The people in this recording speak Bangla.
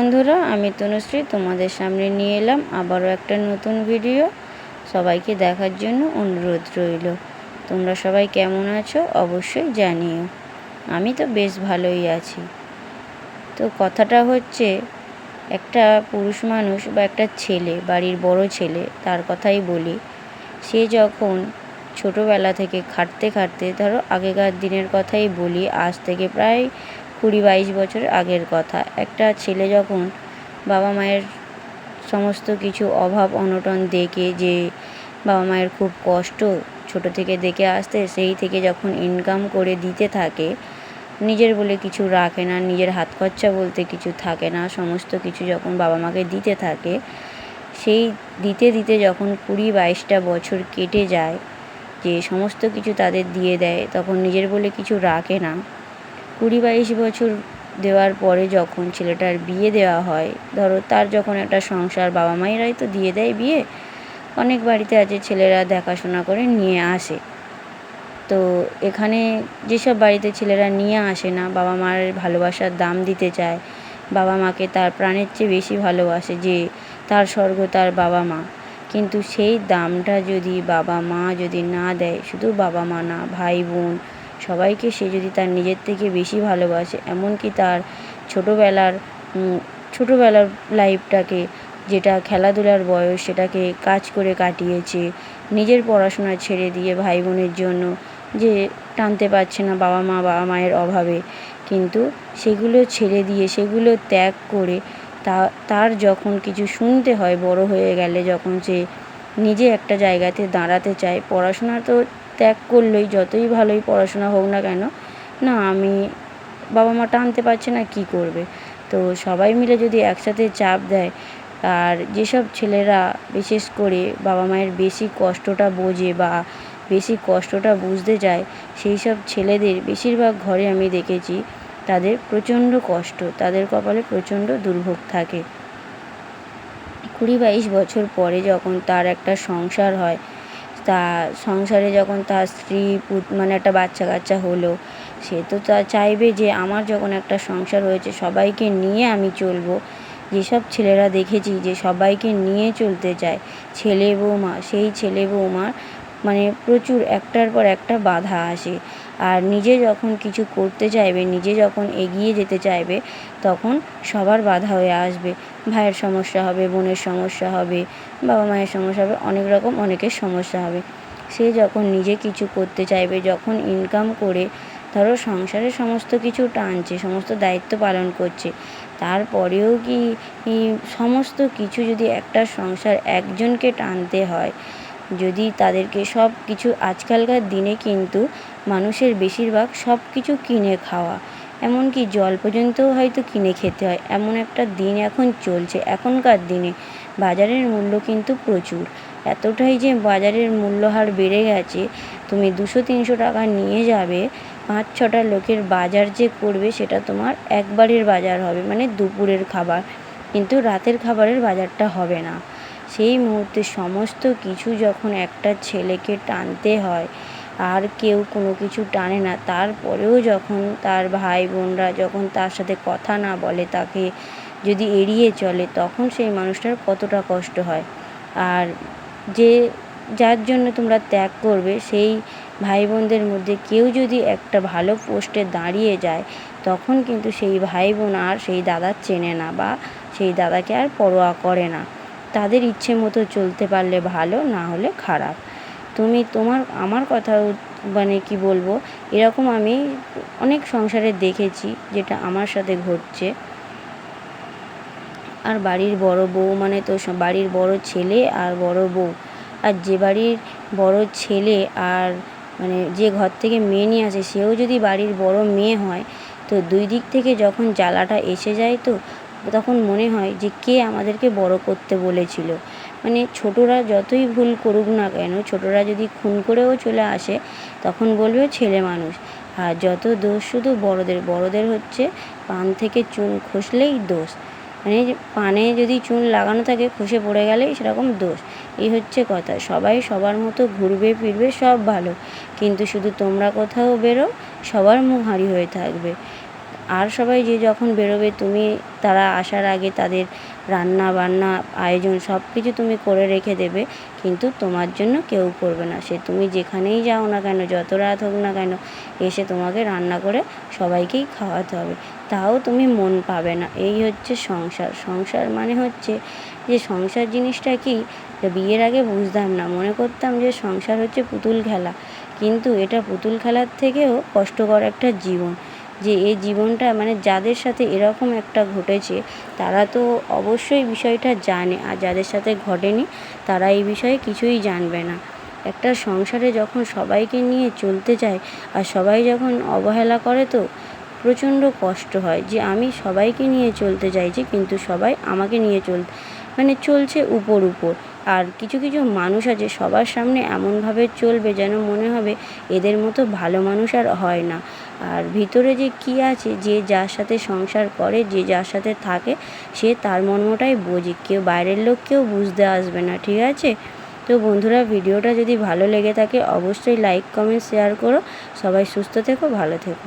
বন্ধুরা, আমি তনুশ্রী তোমাদের সামনে নিয়ে এলাম আবারও একটা নতুন ভিডিও। সবাইকে দেখার জন্য অনুরোধ রইল। তোমরা সবাই কেমন আছো অবশ্যই জানিও। আমি তো বেশ ভালোই আছি। তো কথাটা হচ্ছে, একটা পুরুষ মানুষ বা একটা ছেলে, বাড়ির বড় ছেলে, তার কথাই বলি। সে যখন ছোটোবেলা থেকে খাটতে খাটতে, ধরো আগেকার দিনের কথাই বলি, আজ থেকে প্রায় 20-22 বছর আগের কথা, একটা ছেলে যখন বাবা মায়ের সমস্ত কিছু অভাব অনটন দেখে, যে বাবা মায়ের খুব কষ্ট ছোটো থেকে দেখে আসতে, সেই থেকে যখন ইনকাম করে দিতে থাকে, নিজের বলে কিছু রাখে না, নিজের হাত খরচা বলতে কিছু থাকে না, সমস্ত কিছু যখন বাবা মাকে দিতে থাকে, সেই দিতে দিতে যখন 20-22টা বছর কেটে যায়, যে সমস্ত কিছু তাদের দিয়ে দেয়, তখন নিজের বলে কিছু রাখে না। 20-22 বছর দেওয়ার পরে যখন ছেলেটার বিয়ে দেওয়া হয়, ধরো তার যখন একটা সংসার, বাবা মায়েরাই তো দিয়ে দেয় বিয়ে, অনেক বাড়িতে আছে ছেলেরা দেখাশোনা করে নিয়ে আসে। তো এখানে যেসব বাড়িতে ছেলেরা নিয়ে আসে না, বাবা মার ভালোবাসার দাম দিতে চায়, বাবা মাকে তার প্রাণের চেয়ে বেশি ভালোবাসে, যে তার স্বর্গ তার বাবা মা, কিন্তু সেই দামটা যদি বাবা মা যদি না দেয়, শুধু বাবা মা না, ভাই বোন সবাইকে সে যদি তার নিজের থেকে বেশি ভালোবাসে, এমনকি তার ছোটোবেলার লাইফটাকে, যেটা খেলাধুলার বয়স, সেটাকে কাজ করে কাটিয়েছে, নিজের পড়াশোনা ছেড়ে দিয়ে ভাই বোনের জন্য, যে টানতে পারছে না বাবা মায়ের অভাবে, কিন্তু সেগুলো ছেড়ে দিয়ে, সেগুলো ত্যাগ করে, তার যখন কিছু শুনতে হয় বড় হয়ে গেলে, যখন সে নিজে একটা জায়গাতে দাঁড়াতে চায়, পড়াশোনা তো ত্যাগ করলোই, যতই ভালোই পড়াশোনা হোক না কেন, না আমি বাবা মা টানতে পারছে না, কি করবে? তো সবাই মিলে যদি একসাথে চাপ দেয়, আর যেসব ছেলেরা বিশেষ করে বাবা মায়ের বেশি কষ্টটা বোঝে বা বেশি কষ্টটা বুঝতে চায়, সেই সব ছেলেদের বেশিরভাগ ঘরে আমি দেখেছি তাদের প্রচণ্ড কষ্ট, তাদের কপালে প্রচণ্ড দুর্ভোগ থাকে। 20-22 বছর পরে যখন তার একটা সংসার হয়, তা সংসারে যখন তার স্ত্রী মানে একটা বাচ্চা কাচ্চা হলো, সে তো তা চাইবে যে আমার যখন একটা সংসার হয়েছে সবাইকে নিয়ে আমি চলবো। যেসব ছেলেরা দেখেছি যে সবাইকে নিয়ে চলতে চায়, ছেলে বৌমা, সেই ছেলে বৌমার মানে প্রচুর একটার পর একটা বাধা আসে। আর নিজে যখন কিছু করতে চাইবে, নিজে যখন এগিয়ে যেতে চাইবে, তখন সবার বাধা হয়ে আসবে। ভাইয়ের সমস্যা হবে, বোনের সমস্যা হবে, বাবা মায়ের সমস্যা হবে, অনেক রকম অনেকের সমস্যা হবে। সে যখন নিজে কিছু করতে চাইবে, যখন ইনকাম করে ধরো সংসারের সমস্ত কিছু টানছে, সমস্ত দায়িত্ব পালন করছে, তারপরেও কি সমস্ত কিছু যদি একটা সংসার একজনকে টানতে হয়, যদি তাদেরকে সব কিছু, আজকালকার দিনে কিন্তু মানুষের বেশিরভাগ সব কিছু কিনে খাওয়া, এমনকি জল পর্যন্তও হয়তো কিনে খেতে হয়, এমন একটা দিন এখন চলছে। এখনকার দিনে বাজারের মূল্য কিন্তু প্রচুর, এতটাই যে বাজারের মূল্যহার বেড়ে গেছে, তুমি 200-300 টাকা নিয়ে যাবে, 5-6টা লোকের বাজার যে করবে, সেটা তোমার একবারের বাজার হবে, মানে দুপুরের খাবার, কিন্তু রাতের খাবারের বাজারটা হবে না। সেই মুহূর্তে সমস্ত কিছু যখন একটা ছেলেকে টানতে হয়, আর কেউ কোনো কিছু টানে না, তারপরেও যখন তার ভাই বোনরা যখন তার সাথে কথা না বলে, তাকে যদি এড়িয়ে চলে, তখন সেই মানুষটার কতটা কষ্ট হয়। আর যার জন্য তোমরা ত্যাগ করবে, সেই ভাই বোনদের মধ্যে কেউ যদি একটা ভালো পোস্টে দাঁড়িয়ে যায়, তখন কিন্তু সেই ভাই বোন আর সেই দাদা চেনে না, বা সেই দাদাকে আর পরোয়া করে না। তাদের ইচ্ছে মতো চলতে পারলে ভালো, না হলে খারাপ। আমার কথাও মানে কি বলবো, এরকম আমি অনেক সংসারে দেখেছি, যেটা আমার সাথে ঘটছে। আর বাড়ির বড় বউ মানে তো বাড়ির বড় ছেলে আর বড় বউ, আর যে বাড়ির বড় ছেলে আর মানে যে ঘর থেকে মেয়ে নিয়ে আসে, সেও যদি বাড়ির বড় মেয়ে হয়, তো দুই দিক থেকে যখন জ্বালাটা এসে যায়, তো তখন মনে হয় যে কে আমাদেরকে বড় করতে বলেছিল। মানে ছোটরা যতই ভুল করুক না কেন, ছোটরা যদি খুন করেও চলে আসে, তখন বলবে ছেলে মানুষ। আর যত দোষ শুধু বড়দের হচ্ছে পান থেকে চুন খসলেই দোষ, মানে পানে যদি চুন লাগানো থাকে, খসে পড়ে গেলেই সেরকম দোষ। এই হচ্ছে কথা। সবাই সবার মতো ঘুরবে ফিরবে, সব ভালো, কিন্তু শুধু তোমরা কোথাও বেরো, সবার মুখ হাঁড়ি হয়ে থাকবে। আর সবাই যে যখন বেরোবে তারা আসার আগে তাদের রান্না বান্না আয়োজন সব কিছু তুমি করে রেখে দেবে, কিন্তু তোমার জন্য কেউ করবে না। সে তুমি যেখানেই যাও না কেন, যত রাত হোক না কেন, এসে তোমাকে রান্না করে সবাইকেই খাওয়াতে হবে, তাও তুমি মন পাবে না। এই হচ্ছে সংসার। সংসার মানে হচ্ছে যে সংসার জিনিসটা কি, বিয়ের আগে বুঝতাম না, মনে করতাম যে সংসার হচ্ছে পুতুল খেলা, কিন্তু এটা পুতুল খেলার থেকেও কষ্টকর একটা জীবন। যে এই জীবনটা মানে যাদের সাথে এরকম একটা ঘটেছে তারা তো অবশ্যই বিষয়টা জানে, আর যাদের সাথে ঘটেনি তারা এই বিষয়ে কিছুই জানবে না। একটা সংসারে যখন সবাইকে নিয়ে চলতে চায় আর সবাই যখন অবহেলা করে, তো প্রচণ্ড কষ্ট হয় যে আমি সবাইকে নিয়ে চলতে চাইছি কিন্তু সবাই আমাকে নিয়ে চলছে উপর। আর কিছু কিছু মানুষ আছে সবার সামনে এমনভাবে চলবে যেন মনে হবে এদের মতো ভালো মানুষ আর হয় না। আর ভিতরে যে কী আছে, যে যার সাথে সংসার করে, যে যার সাথে থাকে, সে তার মর্মটাই বোঝে, কেউ বাইরের লোক কেউ বুঝতে আসবে না, ঠিক আছে? তো বন্ধুরা, ভিডিওটা যদি ভালো লেগে থাকে অবশ্যই লাইক কমেন্ট শেয়ার করো। সবাই সুস্থ থেকো, ভালো থেকো।